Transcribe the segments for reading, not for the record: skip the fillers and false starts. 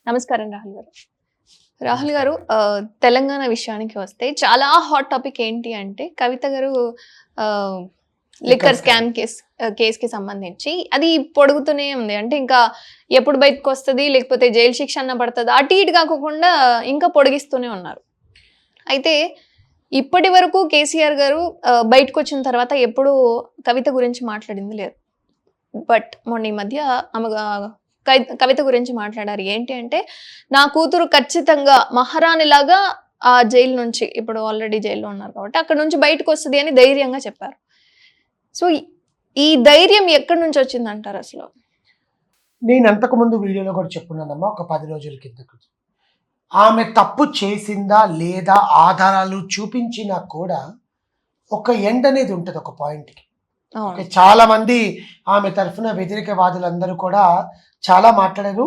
నమస్కారం రాహుల్ గారు. రాహుల్ గారు తెలంగాణ విషయానికి వస్తే చాలా హాట్ టాపిక్ ఏంటి అంటే కవిత గారు లిక్కర్ స్కామ్ కేసుకి సంబంధించి అది పొడుగుతూనే ఉంది. అంటే ఇంకా ఎప్పుడు బయటకు వస్తుంది లేకపోతే జైలు శిక్ష అన్న పడుతుంది అటు ఇటు కాకుండా ఇంకా పొడిగిస్తూనే ఉన్నారు. అయితే ఇప్పటి వరకు కేసీఆర్ గారు బయటకు వచ్చిన తర్వాత ఎప్పుడు కవిత గురించి మాట్లాడింది లేదు. బట్ మొన్న ఈ మధ్య ఆమె కవిత గురించి మాట్లాడారు. ఏంటి అంటే నా కూతురు ఖచ్చితంగా మహారాణిలాగా ఆ జైలు నుంచి, ఇప్పుడు ఆల్రెడీ జైల్లో ఉన్నారు కాబట్టి అక్కడ నుంచి బయటకు వస్తుంది అని ధైర్యంగా చెప్పారు. సో ఈ ధైర్యం ఎక్కడి నుంచి వచ్చింది అంటారు అసలు? నేను అంతకుముందు వీడియోలో కూడా చెప్పున్నానమ్మా, ఒక 10 రోజుల కిందకు ఆమె తప్పు చేసిందా లేదా ఆధారాలు చూపించినా కూడా ఒక ఎండ్ అనేది ఉంటుంది ఒక పాయింట్కి. చాలా మంది ఆమె తరఫున వ్యతిరేకవాదులందరూ కూడా చాలా మాట్లాడారు.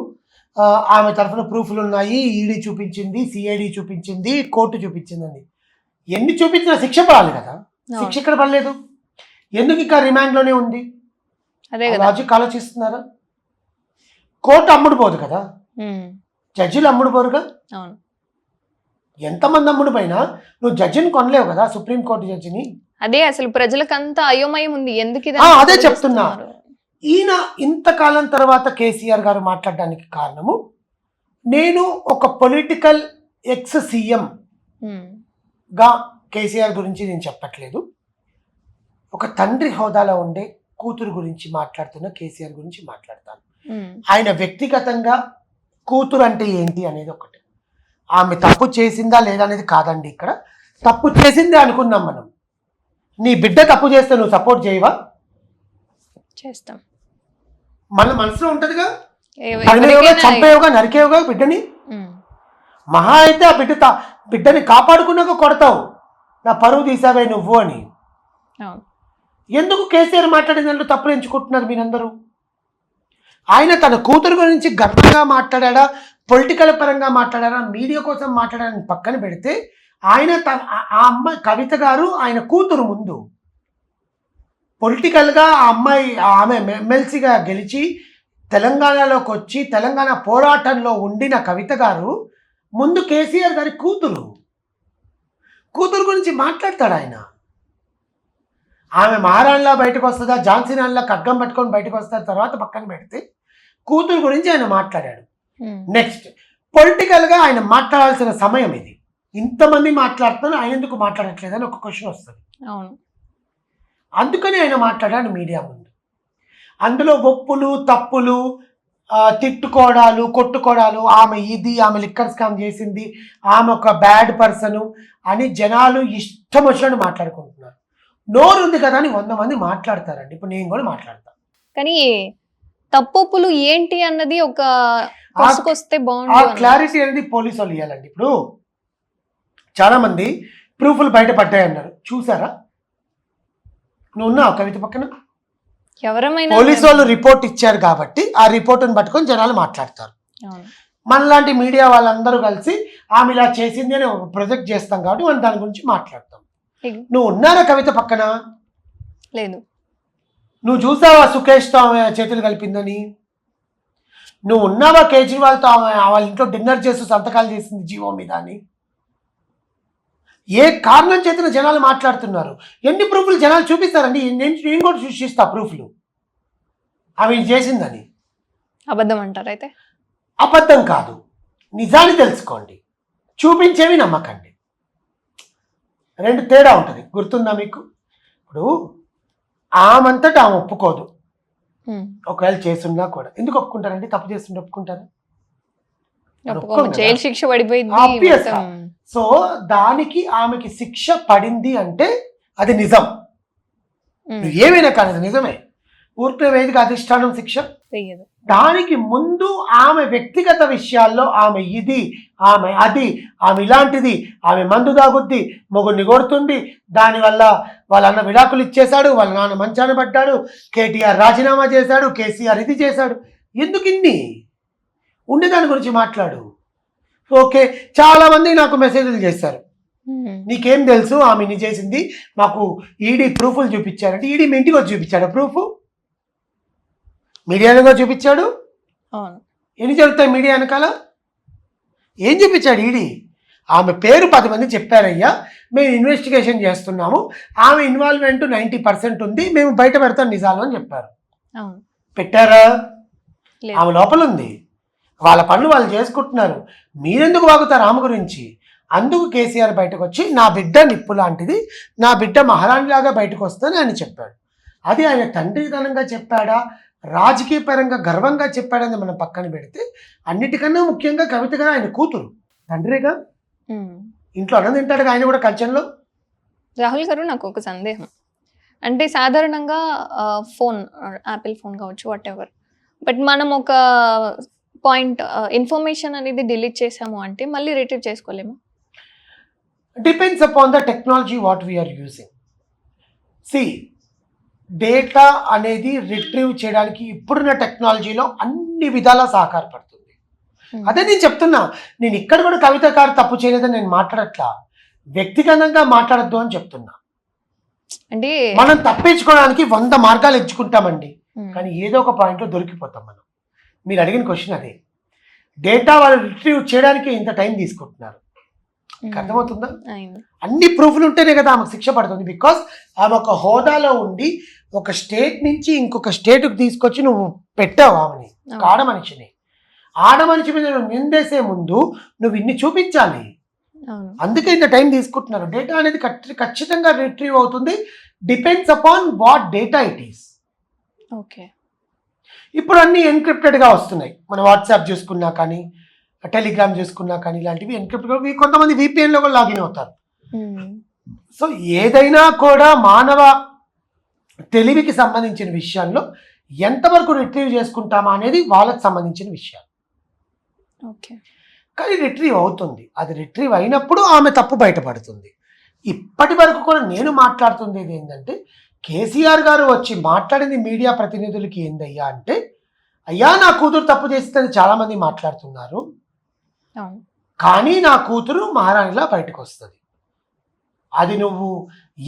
ఆమె తరఫున ప్రూఫ్లు ఉన్నాయి, ఈడీ చూపించింది, సిఐడి చూపించింది, కోర్టు చూపించిందని. ఎన్ని చూపించినా శిక్ష పడాలి కదా, శిక్ష ఇక్కడ పడలేదు. ఎందుకు ఇంకా రిమాండ్లోనే ఉంది? లాజిక్ ఆలోచిస్తున్నారా? కోర్టు అమ్ముడు పోదు కదా, జడ్జిలు అమ్ముడు పోరుగా. ఎంతమంది అమ్ముడు పైన నువ్వు జడ్జిని కొనలేవు కదా, సుప్రీంకోర్టు జడ్జిని. అదే అసలు ప్రజలకంతా అయోమయం ఉంది. ఎందుకు అదే చెప్తున్నా. ఈయన ఇంతకాలం తర్వాత కేసీఆర్ గారు మాట్లాడడానికి కారణము, నేను ఒక పొలిటికల్ ఎక్స్ సీఎం గా కేసీఆర్ గురించి నేను చెప్పట్లేదు, ఒక తండ్రి హోదాలో ఉండే కూతురు గురించి మాట్లాడుతున్న కేసీఆర్ గురించి మాట్లాడతాను. ఆయన వ్యక్తిగతంగా కూతురు అంటే ఏంటి అనేది ఒకటి. ఆమె తప్పు చేసిందా లేదా అనేది కాదండి. ఇక్కడ తప్పు చేసిందే అనుకున్నాం మనం. నీ బిడ్డ తప్పు చేస్తే నువ్వు సపోర్ట్ చేయవా? చేస్తాం. మన మనసులో ఉంటదిగా, చంపేవుగా, నరికేవుగా బిడ్డని. మహా అయితే ఆ బిడ్డని కాపాడుకున్నాక కొడతావు, నా పరువు తీసావే నువ్వు అని. ఎందుకు కేసీఆర్ మాట్లాడిన దాంట్లో తప్పులు ఎంచుకుంటున్నారు మీరందరూ? ఆయన తన కూతురు గురించి గర్వంగా మాట్లాడా, పొలిటికల్ పరంగా మాట్లాడారా, మీడియా కోసం మాట్లాడారని పక్కన పెడితే, ఆయన ఆ అమ్మాయి కవిత గారు ఆయన కూతురు ముందు పొలిటికల్గా ఆమె ఎమ్మెల్సీగా గెలిచి తెలంగాణలోకి వచ్చి తెలంగాణ పోరాటంలో ఉండిన కవిత గారు ముందు కేసీఆర్ గారి కూతురు గురించి మాట్లాడతాడు ఆయన. ఆమె మహారాణిలా బయటకు వస్తుందా, ఝాన్సీ రాణిలా ఖడ్గం పట్టుకొని బయటకు వస్తారు, తర్వాత పక్కన పెడితే కూతురు గురించి ఆయన మాట్లాడాడు. నెక్స్ట్ పొలిటికల్గా ఆయన మాట్లాడాల్సిన సమయం ఇది. ఇంతమంది మాట్లాడుతున్నారు, ఆయన ఎందుకు మాట్లాడట్లేదని ఒక క్వశ్చన్ వస్తుంది. అందుకని ఆయన మాట్లాడాడు మీడియా ముందు. అందులో ఒప్పులు తప్పులు, తిట్టుకోవడాలు, కొట్టుకోవడాలు, ఆమె లిక్కర్ స్కామ్ చేసింది, ఆమె ఒక బ్యాడ్ పర్సన్ అని జనాలు ఇష్టం వచ్చినట్టు మాట్లాడుకుంటున్నారు. నోరు ఉంది కదా అని 100 మంది మాట్లాడతారండి. ఇప్పుడు నేను కూడా మాట్లాడతాను. కానీ తప్పులు ఏంటి అన్నది ఒక క్లారిటీ అనేది పోలీసు వాళ్ళు ఇవ్వాలండి. ఇప్పుడు చాలా మంది ప్రూఫ్లు బయట పడ్డాయన్నారు, చూసారా? నువ్వు ఉన్నావు కవిత పక్కన? పోలీసు వాళ్ళు రిపోర్ట్ ఇచ్చారు కాబట్టి ఆ రిపోర్ట్ని పట్టుకొని జనాలు మాట్లాడతారు. మనలాంటి మీడియా వాళ్ళందరూ కలిసి ఆమె ఇలా చేసింది అని ప్రొజెక్ట్ చేస్తాం కాబట్టి మనం దాని గురించి మాట్లాడతాం. నువ్వు ఉన్నారా కవిత పక్కన? లేదు. నువ్వు చూసావా సుకేష్తో ఆమె చేతులు కలిపిందని? నువ్వు ఉన్నావా కేజ్రీవాల్తో వాళ్ళ ఇంట్లో డిన్నర్ చేస్తూ సంతకాలు చేసింది జీవో మీద అని? ఏ కారణం చేతన జనాలు మాట్లాడుతున్నారు? ఎన్ని ప్రూఫ్లు జనాలు చూపిస్తారండి? నేను కూడా సృష్టిస్తా ప్రూఫ్లు ఆమె చేసిందని. అబద్ధం అంటారు? అయితే అబద్ధం కాదు, నిజాన్ని తెలుసుకోండి, చూపించేవి నమ్మకండి. రెండు తేడా ఉంటుంది, గుర్తుందా మీకు? ఇప్పుడు ఆమంతటా ఆమె ఒప్పుకోదు, ఒకవేళ చేస్తున్నా కూడా. ఎందుకు ఒప్పుకుంటారండి? తప్పు చేస్తుంటే ఒప్పుకుంటారా? జైలు శిక్ష పడిపోయింది. సో దానికి ఆమెకి శిక్ష పడింది అంటే అది నిజం. ఏమైనా కానీ అది నిజమే. ఊరికే వేదిక అధిష్టానం శిక్ష. దానికి ముందు ఆమె వ్యక్తిగత విషయాల్లో ఆమె ఇది, ఆమె అది, ఆమె ఇలాంటిది, ఆమె మందు తాగుద్ది, మొగుడిని కొడుతుంది, దానివల్ల వాళ్ళ అన్న విడాకులు ఇచ్చేశాడు, వాళ్ళ నాన్న మంచాన పడ్డాడు, కేటీఆర్ రాజీనామా చేశాడు, కేసీఆర్ ఇది చేశాడు. ఎందుకు ఇన్ని? ఉండే దాని గురించి మాట్లాడు. ఓకే, చాలా మంది నాకు మెసేజ్లు చేశారు, నీకేం తెలుసు ఆమె ఇన్ని చేసింది, మాకు ఈడీ ప్రూఫ్లు చూపించారంటే. ఈడీ మీ ఇంటికి వచ్చి చూపించాడు ప్రూఫ్? మీడియాలో చూపించాడు. ఎన్ని జరుగుతాయి మీడియా వెనకాల? ఏం చూపించాడు ఈడీ? ఆమె పేరు 10 మంది చెప్పారయ్యా, మేము ఇన్వెస్టిగేషన్ చేస్తున్నాము, ఆమె ఇన్వాల్వ్మెంట్ 90% ఉంది, మేము బయట పెడతాం నిజాలు అని చెప్పారు. అవును. పెట్టారా? లేదు. ఆమె లోపల ఉంది, వాళ్ళ పనులు వాళ్ళు చేసుకుంటున్నారు. మీరెందుకు వాగుతారు ఆమె గురించి? అందుకు కేసీఆర్ బయటకు వచ్చి నా బిడ్డ నిప్పు లాంటిది, నా బిడ్డ మహారాణిలాగా బయటకు వస్తుందని ఆయన చెప్పాడు. అది ఆయన తండ్రితనంగా చెప్పాడా, రాజకీయ పరంగా గర్వంగా చెప్పాడని మనం పక్కన పెడితే, అన్నిటికన్నా ముఖ్యంగా కవిత గారు ఆయన కూతురు, తండ్రిగా ఇంట్లో అన్నం తింటాడుగా ఆయన కూడా కల్చర్లో. రాహుల్ గారు, నాకు ఒక సందేహం. అంటే సాధారణంగా ఫోన్, యాపిల్ ఫోన్ కావచ్చు, వాట్ ఎవర్, బట్ మనం ఒక పాయింట్ ఇన్ఫర్మేషన్ అనేది డిలీట్ చేసాము అంటే మళ్ళీ రిట్రీవ్ చేసుకోలేము. Depends upon the technology what we are using. See, data అనేది రిట్రీవ్ చేయడానికి ఇప్పుడున్న టెక్నాలజీలో అన్ని విధాలా సహకారపడుతుంది. అదే నేను చెప్తున్నా, నేను ఇక్కడ కూడా కవిత గారు తప్పు చేయలేదని నేను మాట్లాడట్లా, వ్యక్తిగతంగా మాట్లాడద్దు అని చెప్తున్నా. అంటే మనం తప్పించుకోవడానికి 100 మార్గాలు ఎంచుకుంటామండి, కానీ ఏదో ఒక పాయింట్లో దొరికిపోతాం మనం. మీరు అడిగిన క్వశ్చన్ అదే. డేటా వాళ్ళు రిట్రీవ్ చేయడానికి ఇంత టైం తీసుకుంటున్నారు, అర్థమవుతుందా? అన్ని ప్రూఫ్లు ఉంటేనే కదా ఆమెకు శిక్ష పడుతుంది. బికాస్ ఆమె ఒక హోదాలో ఉండి ఒక స్టేట్ నుంచి ఇంకొక స్టేట్కి తీసుకొచ్చి నువ్వు పెట్టావు ఆమెని, ఆడమనిషిని. ఆడమనిషి మీద నువ్వు నిందేసే ముందు నువ్వు ఇన్ని చూపించాలి, అందుకే ఇంత టైం తీసుకుంటున్నారు. డేటా అనేది ఖచ్చితంగా రిట్రీవ్ అవుతుంది, depends upon what data it is. Okay. ఇప్పుడు అన్ని ఎన్క్రిప్టెడ్గా వస్తున్నాయి, మన వాట్సాప్ చూసుకున్నా కానీ, టెలిగ్రామ్ చూసుకున్నా కానీ, ఇలాంటివి ఎన్క్రిప్టెడ్. కొంతమంది VPNలో కూడా లాగిన్ అవుతారు. సో ఏదైనా కూడా మానవ తెలివికి సంబంధించిన విషయాల్లో ఎంతవరకు రిట్రీవ్ చేసుకుంటామా అనేది వాళ్ళకి సంబంధించిన విషయాలు. ఓకే. కానీ రిట్రీవ్ అవుతుంది, అది రిట్రీవ్ అయినప్పుడు ఆమె తప్పు బయటపడుతుంది. ఇప్పటి వరకు కూడా నేను మాట్లాడుతుంది ఏంటంటే, కేసీఆర్ గారు వచ్చి మాట్లాడింది మీడియా ప్రతినిధులకి ఏందయ్యా అంటే, అయ్యా నా కూతురు తప్పు చేస్తుందని చాలామంది మాట్లాడుతున్నారు, కానీ నా కూతురు మహారాణిలా బయటకు వస్తుంది. అది నువ్వు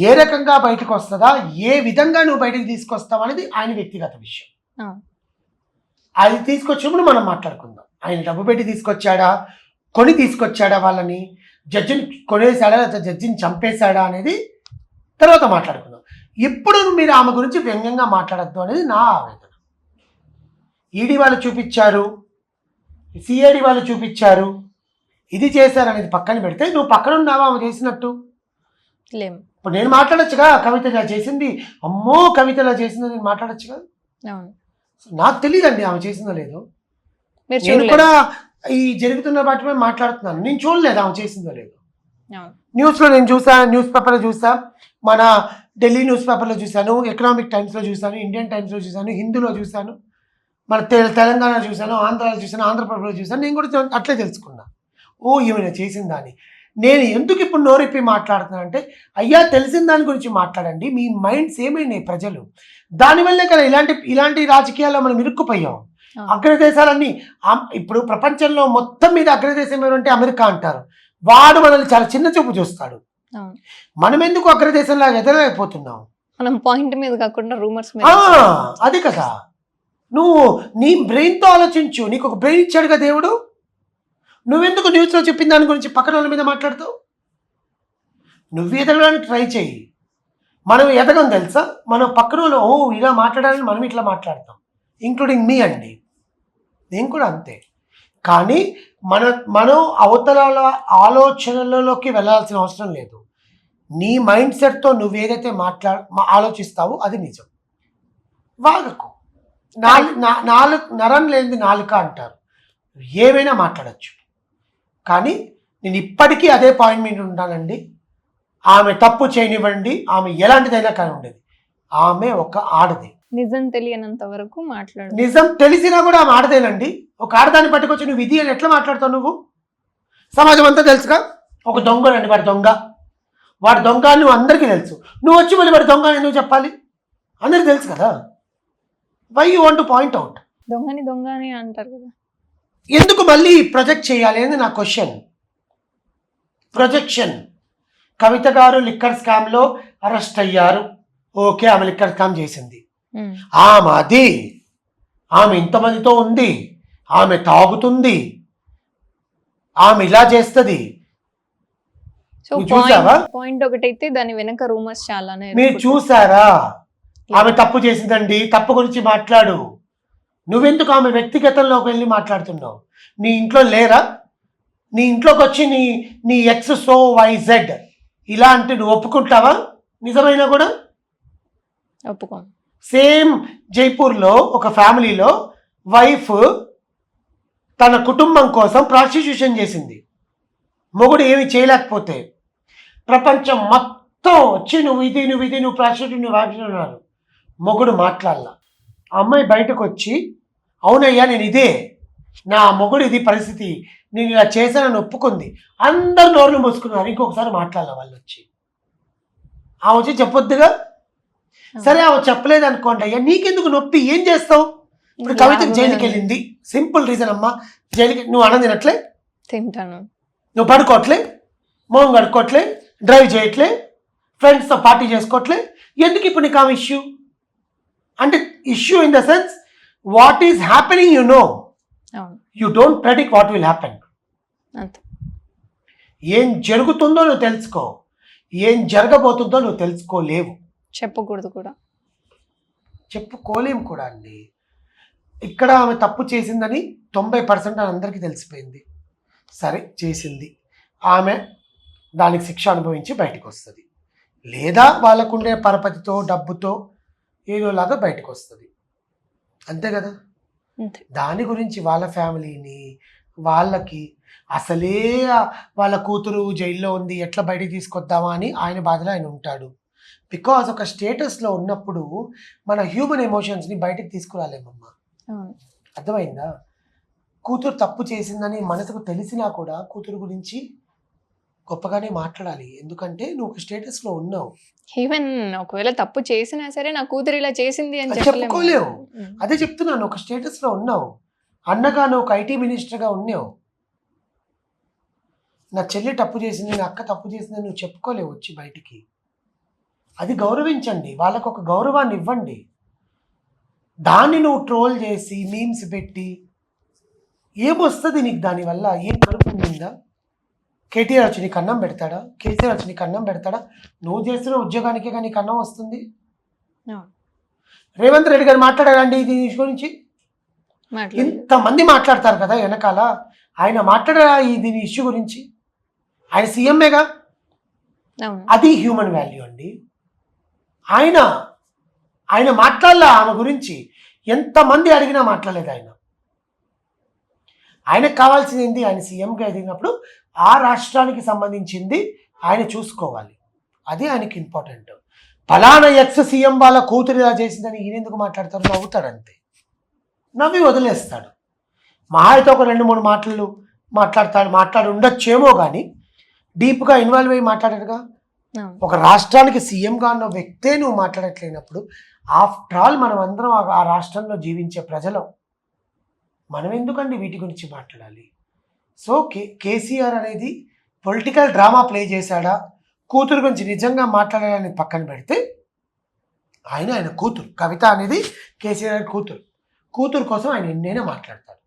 ఏ రకంగా బయటకు వస్తుందా, ఏ విధంగా నువ్వు బయటకు తీసుకొస్తావు అనేది ఆయన వ్యక్తిగత విషయం. అది తీసుకొచ్చినప్పుడు మనం మాట్లాడుకుందాం. ఆయన డబ్బు పెట్టి తీసుకొచ్చాడా, కొని తీసుకొచ్చాడా, వాళ్ళని జడ్జిని కొనేసాడా, లేకపోతే జడ్జిని చంపేశాడా అనేది తర్వాత మాట్లాడుకుందాం. ఇప్పుడు మీరు ఆమె గురించి వ్యంగ్యంగా మాట్లాడద్దు అనేది నా ఆవేదన. ఈడీ వాళ్ళు చూపించారు, సిఐడి వాళ్ళు చూపించారు, ఇది చేశారు అనేది పక్కన పెడితే, నువ్వు పక్కన ఉన్నావా ఆమె చేసినట్టు? లేము. ఇప్పుడు నేను మాట్లాడొచ్చుగా, కవిత ఇలా చేసింది, అమ్మో కవిత ఇలా చేసిందని నేను మాట్లాడొచ్చుగా. నాకు తెలియదండి ఆమె చేసిందో లేదో, నేను కూడా ఈ జరుగుతున్న వాటిపై మాట్లాడుతున్నాను. నేను చూడలేదు ఆమె చేసిందో లేదో. న్యూస్లో నేను చూసా, న్యూస్ పేపర్లో చూసా, మన ఢిల్లీ న్యూస్ పేపర్లో చూశాను, ఎకనామిక్ టైమ్స్లో చూశాను, ఇండియన్ టైమ్స్లో చూశాను, హిందూలో చూశాను, మన తెలంగాణ చూశాను, ఆంధ్రాలో చూశాను, ఆంధ్రప్రదేశ్లో చూశాను. నేను కూడా అట్లే తెలుసుకున్నా, ఓ ఈమె చేసిందా అని. నేను ఎందుకు ఇప్పుడు నోరిప్పి మాట్లాడుతున్నా అంటే, అయ్యా తెలిసిన దాని గురించి మాట్లాడండి, మీ మైండ్స్ ఏమైనాయి ప్రజలు, దానివల్లే కదా ఇలాంటి రాజకీయాల్లో మనం ఇరుక్కుపోయాం. అగ్రదేశాలన్నీ ఇప్పుడు ప్రపంచంలో మొత్తం మీద అగ్రదేశం ఏమంటే అమెరికా అంటారు, వాడు మనల్ని చాలా చిన్న చూపు చూస్తాడు. మనం ఎందుకు అగ్రదేశంలాగా ఎదగలేకపోతున్నాం? మనం పాయింట్ మీద కాకుండా రూమర్స్ మీద. అది కదా, నువ్వు నీ బ్రెయిన్తో ఆలోచించు, నీకు ఒక బ్రెయిన్ ఇచ్చాడుగా దేవుడు, నువ్వెందుకు న్యూస్లో చెప్పిన దాని గురించి పక్కన వాళ్ళ మీద మాట్లాడుతావు? నువ్వు ఎదగడానికి ట్రై చేయి. మనం ఎదగం తెలుసా, మనం పక్కన వాళ్ళు ఓ ఇలా మాట్లాడాలని మనం ఇట్లా మాట్లాడతాం, ఇంక్లూడింగ్ మీ అండి, నేను కూడా అంతే. కానీ మనం అవతల ఆలోచనలలోకి వెళ్ళాల్సిన అవసరం లేదు. నీ మైండ్ సెట్తో నువ్వేదైతే ఆలోచిస్తావో అది నిజం. వాగకు. నరం లేనిది నాలుక అంటారు, ఏమైనా మాట్లాడచ్చు. కానీ నేను ఇప్పటికీ అదే పాయింట్ మీద ఉంటానండి, ఆమె తప్పు చేయనివ్వండి, ఆమె ఎలాంటిదైనా కానీ ఉండేది, ఆమె ఒక ఆడది. నిజం తెలియనంత వరకు మాట్లాడు. నిజం తెలిసినా కూడా ఆమె ఆడదేనండి. ఒక ఆడదాన్ని పట్టుకొచ్చి నువ్వు ఇది అని ఎట్లా మాట్లాడతావు? నువ్వు సమాజం అంతా తెలుసుగా, ఒక దొంగనండి, వాడు దొంగ అని నువ్వు అందరికీ తెలుసు. నువ్వు వచ్చి మళ్ళీ వాడు దొంగ అని ఎందుకు చెప్పాలి? అందరికీ తెలుసు కదా. Why you want to point out? దొంగ అని అంటారు కదా, ఎందుకు మళ్ళీ ప్రొజెక్ట్ చేయాలి అనేది నా క్వశ్చన్. ప్రొజెక్షన్. కవిత గారు లిక్కర్ స్కామ్లో అరెస్ట్ అయ్యారు, ఓకే, ఆమె లిక్కర్ స్కామ్ చేసింది, ఆమె ఇంతమందితో ఉంది, ఆమె తాగుతుంది, ఆమె ఇలా చేస్తుంది. సో నువ్వు చూసావా? పాయింట్ ఒకటైతే దాని వెనక రూమర్స్ చాలానే మీరు చూసారా? ఆమె తప్పు చేసిందండి, తప్పు గురించి మాట్లాడు. నువ్వెందుకు ఆమె వ్యక్తిగతంలోకి వెళ్ళి మాట్లాడుతున్నావు? నీ ఇంట్లో లేరా? నీ ఇంట్లోకి వచ్చి నీ ఎక్స్ సో YZ ఇలా అంటే నువ్వు ఒప్పుకుంటావా? నిజమైనా కూడా ఒప్పుకో. సేమ్ జైపూర్లో ఒక ఫ్యామిలీలో వైఫ్ తన కుటుంబం కోసం ప్రాస్టిట్యూషన్ చేసింది. మొగుడు ఏమి చేయలేకపోతే ప్రపంచం మొత్తం వచ్చి నువ్వు ప్రాస్టిట్యూట్ అన్నారు. మొగుడు మాట్లాడాల. ఆ అమ్మాయి బయటకు వచ్చి అవునయ్యా నేను ఇదే, నా మొగుడు ఇది పరిస్థితి, నేను ఇలా చేశానని ఒప్పుకుంది. అందరు నోర్లు మూసుకున్నారు. ఇంకొకసారి మాట్లాడాల వాళ్ళు వచ్చి. ఆమె వచ్చి చెప్పొద్దుగా. సరే ఆమె చెప్పలేదు అనుకోండి, అయ్యా నీకెందుకు నొప్పి, ఏం చేస్తావు? ఇప్పుడు కవిత జైలుకి వెళ్ళింది, సింపుల్ రీజన్ అమ్మా. జైలుకి నువ్వు అన్నం తినట్లే, తింటాను, నువ్వు పడుకోవట్లే, మొహం కడుక్కోవట్లే, డ్రైవ్ చేయట్లే, ఫ్రెండ్స్తో పార్టీ చేసుకోవట్లే, ఎందుకు ఇప్పుడు నీకు ఆమె ఇష్యూ? అంటే issue in the sense what is happening you know, you don't predict what will happen. ఏం జరుగుతుందో నువ్వు తెలుసుకో, ఏం జరగబోతుందో నువ్వు తెలుసుకోలేవు. చెప్పకూడదు కూడా, చెప్పుకోలేము కూడా అండి. ఇక్కడ ఆమె తప్పు చేసిందని 90% అందరికీ తెలిసిపోయింది. సరే చేసింది, ఆమె దానికి శిక్ష అనుభవించి బయటకు వస్తుంది, లేదా వాళ్ళకుండే పరపతితో డబ్బుతో ఏదోలాగా బయటకు వస్తుంది, అంతే కదా. దాని గురించి వాళ్ళ ఫ్యామిలీని వాళ్ళకి అసలే వాళ్ళ కూతురు జైల్లో ఉంది, ఎట్లా బయటికి తీసుకొద్దామా అని ఆయన బాధలో ఆయన ఉంటాడు. బికాజ్ ఒక స్టేటస్లో ఉన్నప్పుడు మన హ్యూమన్ ఎమోషన్స్ని బయటకు తీసుకురాలేమమ్మా. అర్థమైందా? కూతురు తప్పు చేసిందని మనసుకు తెలిసినా కూడా కూతురు గురించి గొప్పగానే మాట్లాడాలి. ఎందుకంటే నువ్వు ఒక స్టేటస్లో ఉన్నావు. ఈవెన్ ఒకవేళ తప్పు చేసినా సరే నా కూతురు ఇలా చేసింది అని చెప్పుకోలేవు. అదే చెప్తున్నాను, ఒక స్టేటస్లో ఉన్నావు, అన్నగా నువ్వు ఒక IT మినిస్టర్గా ఉన్నావు. నా చెల్లి తప్పు చేసింది, నా అక్క తప్పు చేసింది నువ్వు చెప్పుకోలేవు వచ్చి బయటికి. అది గౌరవించండి, వాళ్ళకు ఒక గౌరవాన్ని ఇవ్వండి. దాన్ని నువ్వు ట్రోల్ చేసి మీమ్స్ పెట్టి ఏమొస్తుంది నీకు? దానివల్ల ఏం కనుక్కుందా? KTR వచ్చి నీకు అన్నం పెడతాడా? KCR వచ్చి నీకు అన్నం పెడతాడా? నువ్వు చేస్తున్న ఉద్యోగానికే కానీ నీకు అన్నం వస్తుంది? రేవంత్ రెడ్డి గారు మాట్లాడారండి దీని గురించి, ఇంతమంది మాట్లాడతారు కదా వెనకాల, ఆయన మాట్లాడారా దీని ఇష్యూ గురించి? ఆయన సీఎంఏగా, అది హ్యూమన్ వాల్యూ అండి. ఆయన మాట్లాడలే ఆమె గురించి, ఎంతమంది అడిగినా మాట్లాడలేదు ఆయన. ఆయనకు కావాల్సింది ఏంటి? ఆయన సీఎంగా ఎదిగినప్పుడు ఆ రాష్ట్రానికి సంబంధించింది ఆయన చూసుకోవాలి, అది ఆయనకి ఇంపార్టెంట్. ఫలానా ఎక్స్-సీఎం వాళ్ళ కూతురు ఇలా చేసిందని ఈయన ఎందుకు మాట్లాడతారు? నవ్వుతాడు అంతే, నవ్వి వదిలేస్తాడు. మహా అయితే ఒక 2-3 మాటలు మాట్లాడి ఉండొచ్చేమో కానీ డీప్గా ఇన్వాల్వ్ అయ్యి మాట్లాడారుగా. ఒక రాష్ట్రానికి సీఎంగా ఉన్న వ్యక్తే నువ్వు మాట్లాడట్లేనప్పుడు, ఆఫ్టర్ ఆల్ మనం అందరం ఆ రాష్ట్రంలో జీవించే ప్రజలం, మనం ఎందుకండి వీటి గురించి మాట్లాడాలి? సో కేసీఆర్ అనేది పొలిటికల్ డ్రామా ప్లే చేశాడా, కూతురు గురించి నిజంగా మాట్లాడాలని పక్కన పెడితే, ఆయన కూతురు కవిత అనేది కేసీఆర్ కూతురు కోసం ఆయన ఎన్నైనా మాట్లాడతారు.